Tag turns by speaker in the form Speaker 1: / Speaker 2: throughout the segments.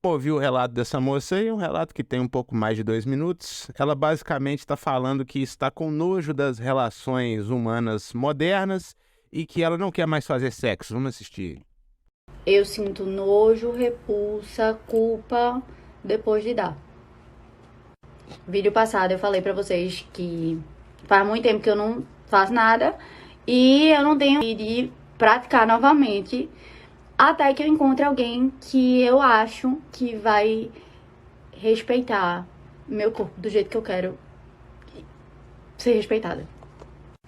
Speaker 1: Ouvi o relato dessa moça aí, um relato que tem um pouco mais de 2 minutos. Ela basicamente está falando que está com nojo das relações humanas modernas e que ela não quer mais fazer sexo. Vamos assistir.
Speaker 2: Eu sinto nojo, repulsa, culpa depois de dar. Vídeo passado eu falei pra vocês que faz muito tempo que eu não faço nada e eu não tenho de praticar novamente até que eu encontre alguém que eu acho que vai respeitar meu corpo do jeito que eu quero ser respeitada.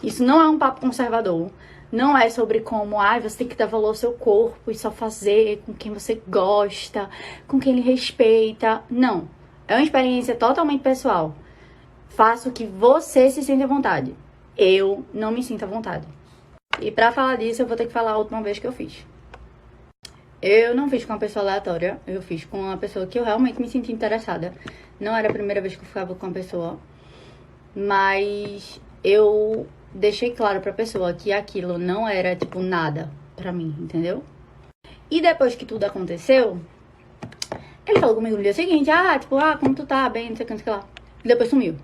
Speaker 2: Isso não é um papo conservador. Não é sobre como, você tem que dar valor ao seu corpo e só fazer com quem você gosta, com quem ele respeita. Não. É uma experiência totalmente pessoal. Faça o que você se sente à vontade. Eu não me sinto à vontade. E pra falar disso, eu vou ter que falar a última vez que eu fiz. Eu não fiz com uma pessoa aleatória. Eu fiz com uma pessoa que eu realmente me senti interessada. Não era a primeira vez que eu ficava com uma pessoa. Mas eu deixei claro pra pessoa que aquilo não era, tipo, nada pra mim, entendeu? E depois que tudo aconteceu, ele falou comigo no dia seguinte, como tu tá, bem, não sei o que, não sei o que lá. E depois sumiu.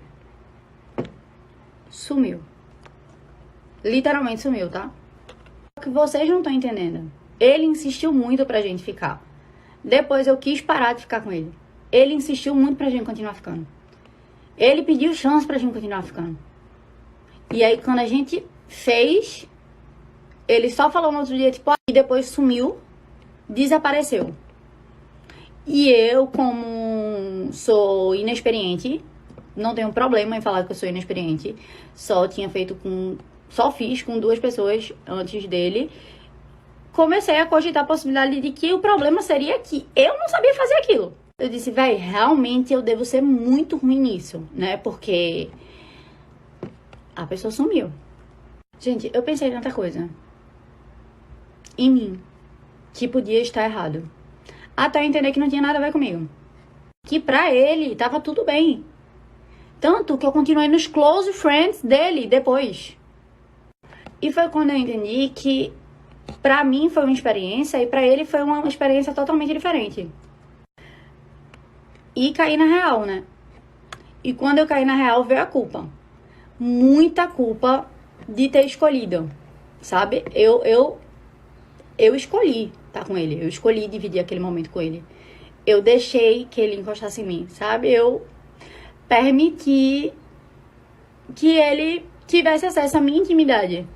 Speaker 2: Sumiu. Literalmente sumiu, tá? O que vocês não estão entendendo. Ele insistiu muito pra gente ficar. Depois eu quis parar de ficar com ele. Ele insistiu muito pra gente continuar ficando. Ele pediu chance pra gente continuar ficando. E aí, quando a gente fez, ele só falou no outro dia, tipo, e depois sumiu, desapareceu. E eu, como sou inexperiente, não tenho problema em falar que eu sou inexperiente, só fiz com 2 pessoas antes dele, comecei a cogitar a possibilidade de que o problema seria que eu não sabia fazer aquilo. Eu disse, realmente eu devo ser muito ruim nisso, né? Porque a pessoa sumiu. Gente, eu pensei em tanta coisa em mim que podia estar errado. Até eu entender que não tinha nada a ver comigo. Que pra ele tava tudo bem. Tanto que eu continuei nos close friends dele depois. E foi quando eu entendi que pra mim foi uma experiência e pra ele foi uma experiência totalmente diferente. E caí na real, né? E quando eu caí na real veio a culpa. Muita culpa de ter escolhido, sabe? Eu escolhi estar com ele. Eu escolhi dividir aquele momento com ele. Eu deixei que ele encostasse em mim, sabe? Eu permiti que ele tivesse acesso à minha intimidade.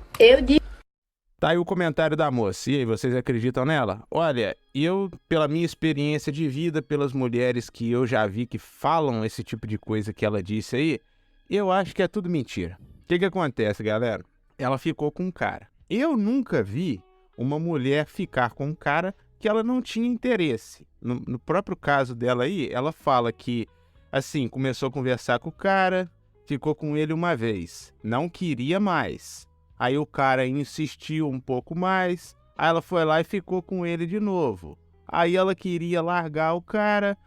Speaker 1: Tá aí o comentário da moça. E aí, vocês acreditam nela? Olha, eu, pela minha experiência de vida, pelas mulheres que eu já vi que falam esse tipo de coisa que ela disse aí, eu acho que é tudo mentira. O que acontece, galera? Ela ficou com um cara. Eu nunca vi uma mulher ficar com um cara que ela não tinha interesse. No próprio caso dela aí, ela fala que, assim, começou a conversar com o cara, ficou com ele uma vez, não queria mais. Aí o cara insistiu um pouco mais, aí ela foi lá e ficou com ele de novo. Aí ela queria largar o cara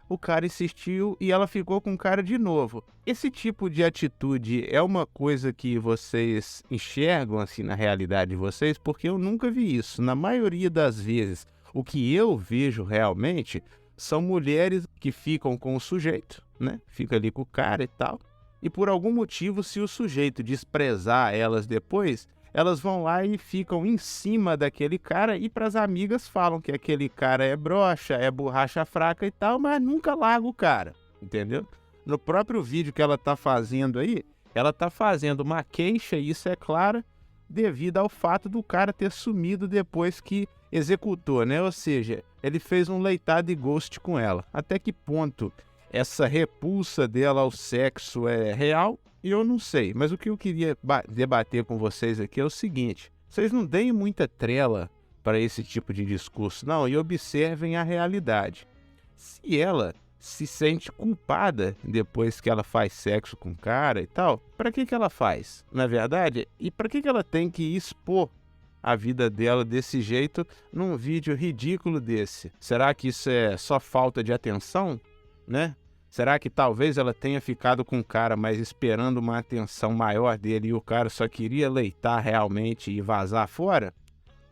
Speaker 1: insistiu e ela ficou com o cara de novo. Esse tipo de atitude é uma coisa que vocês enxergam assim na realidade de vocês? Porque eu nunca vi isso. Na maioria das vezes, o que eu vejo realmente são mulheres que ficam com o sujeito, né? Fica ali com o cara e tal. E por algum motivo, se o sujeito desprezar elas depois, elas vão lá e ficam em cima daquele cara e para as amigas falam que aquele cara é broxa, é borracha fraca e tal, mas nunca larga o cara, entendeu? No próprio vídeo que ela tá fazendo aí, ela tá fazendo uma queixa, e isso é claro, devido ao fato do cara ter sumido depois que executou, né? Ou seja, ele fez um leitado e ghost com ela. Até que ponto essa repulsa dela ao sexo é real? Eu não sei, mas o que eu queria debater com vocês aqui é o seguinte: vocês não deem muita trela para esse tipo de discurso, não, e observem a realidade. Se ela se sente culpada depois que ela faz sexo com o cara e tal, para que ela faz, na verdade? E para que ela tem que expor a vida dela desse jeito num vídeo ridículo desse? Será que isso é só falta de atenção, né? Será que talvez ela tenha ficado com o cara, mas esperando uma atenção maior dele e o cara só queria leitar realmente e vazar fora?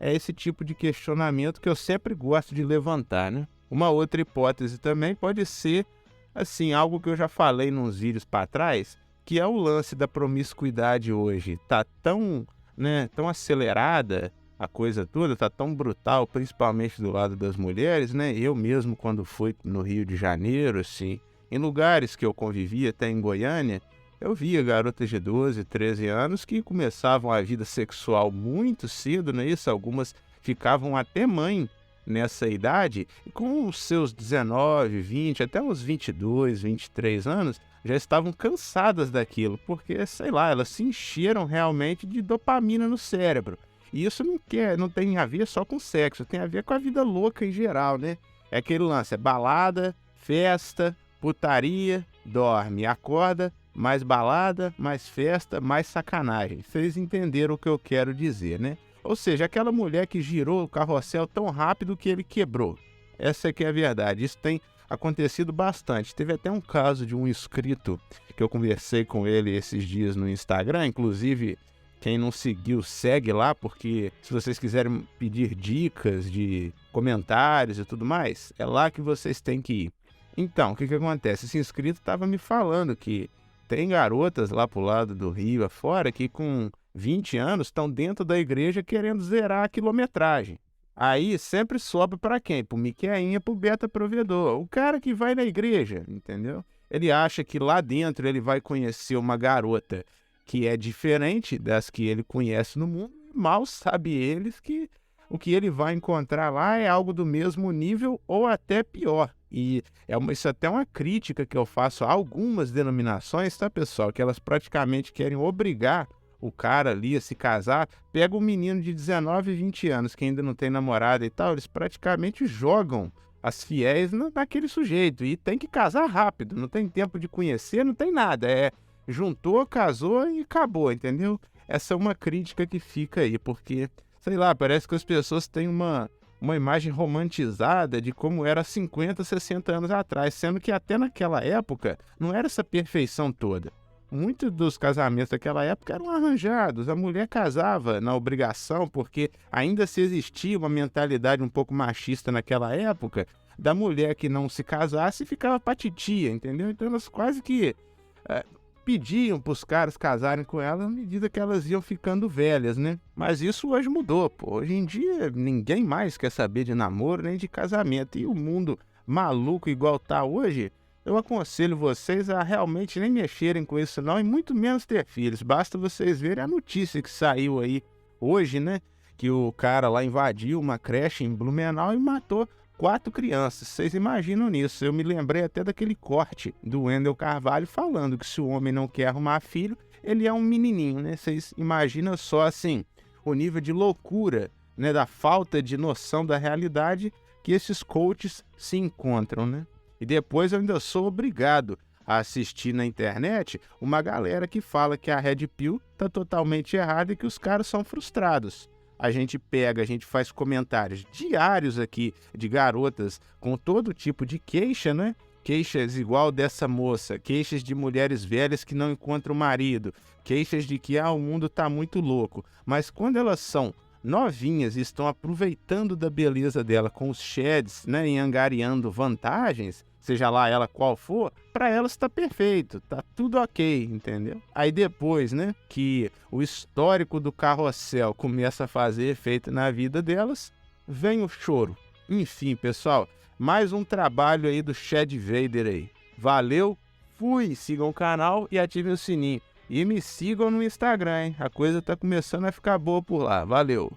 Speaker 1: É esse tipo de questionamento que eu sempre gosto de levantar, né? Uma outra hipótese também pode ser, assim, algo que eu já falei nos vídeos para trás, que é o lance da promiscuidade hoje. Tá tão, né, tão acelerada a coisa toda, tá tão brutal, principalmente do lado das mulheres, né? Eu mesmo, quando fui no Rio de Janeiro, assim, em lugares que eu convivia, até em Goiânia, eu via garotas de 12, 13 anos que começavam a vida sexual muito cedo, não é isso? Algumas ficavam até mãe nessa idade, e com os seus 19, 20, até uns 22, 23 anos, já estavam cansadas daquilo, porque, sei lá, elas se encheram realmente de dopamina no cérebro. E isso não tem a ver só com sexo, tem a ver com a vida louca em geral, né? É aquele lance, é balada, festa, putaria, dorme, acorda, mais balada, mais festa, mais sacanagem. Vocês entenderam o que eu quero dizer, né? Ou seja, aquela mulher que girou o carrossel tão rápido que ele quebrou. Essa é que é a verdade. Isso tem acontecido bastante. Teve até um caso de um inscrito que eu conversei com ele esses dias no Instagram. Inclusive, quem não seguiu, segue lá, porque se vocês quiserem pedir dicas de comentários e tudo mais, é lá que vocês têm que ir. Então, o que acontece? Esse inscrito estava me falando que tem garotas lá pro lado do Rio afora que com 20 anos estão dentro da igreja querendo zerar a quilometragem. Aí sempre sobe para quem? Pro Miqueinha, pro Beta Provedor. O cara que vai na igreja, entendeu? Ele acha que lá dentro ele vai conhecer uma garota que é diferente das que ele conhece no mundo. Mal sabe eles que o que ele vai encontrar lá é algo do mesmo nível ou até pior. E isso até é uma crítica que eu faço a algumas denominações, tá, pessoal? Que elas praticamente querem obrigar o cara ali a se casar. Pega um menino de 19, 20 anos que ainda não tem namorada e tal, eles praticamente jogam as fiéis naquele sujeito. E tem que casar rápido, não tem tempo de conhecer, não tem nada. Juntou, casou e acabou, entendeu? Essa é uma crítica que fica aí, porque, sei lá, parece que as pessoas têm uma imagem romantizada de como era 50, 60 anos atrás, sendo que até naquela época não era essa perfeição toda. Muitos dos casamentos daquela época eram arranjados, a mulher casava na obrigação, porque ainda se existia uma mentalidade um pouco machista naquela época, da mulher que não se casasse ficava pra titia, entendeu? Então elas quase que pediam para os caras casarem com ela à medida que elas iam ficando velhas, né? Mas isso hoje mudou, pô. Hoje em dia ninguém mais quer saber de namoro nem de casamento. E o mundo maluco igual tá hoje, eu aconselho vocês a realmente nem mexerem com isso não e muito menos ter filhos. Basta vocês verem a notícia que saiu aí hoje, né? Que o cara lá invadiu uma creche em Blumenau e matou 4 crianças. Vocês imaginam nisso? Eu me lembrei até daquele corte do Wendel Carvalho falando que se o homem não quer arrumar filho, ele é um menininho, né? Vocês imaginam só, assim, o nível de loucura, né? Da falta de noção da realidade que esses coaches se encontram, né? E depois eu ainda sou obrigado a assistir na internet uma galera que fala que a Red Pill tá totalmente errada e que os caras são frustrados. A gente faz comentários diários aqui de garotas com todo tipo de queixa, né? Queixas igual dessa moça, queixas de mulheres velhas que não encontram marido, queixas de que o mundo tá muito louco. Mas quando elas são novinhas e estão aproveitando da beleza dela com os shads, né, e angariando vantagens, seja lá ela qual for, para elas tá perfeito, tá tudo ok, entendeu? Aí depois, né, que o histórico do carrossel começa a fazer efeito na vida delas, vem o choro. Enfim, pessoal, mais um trabalho aí do Chad Vader aí. Valeu, fui, sigam o canal e ativem o sininho. E me sigam no Instagram, hein? A coisa tá começando a ficar boa por lá. Valeu!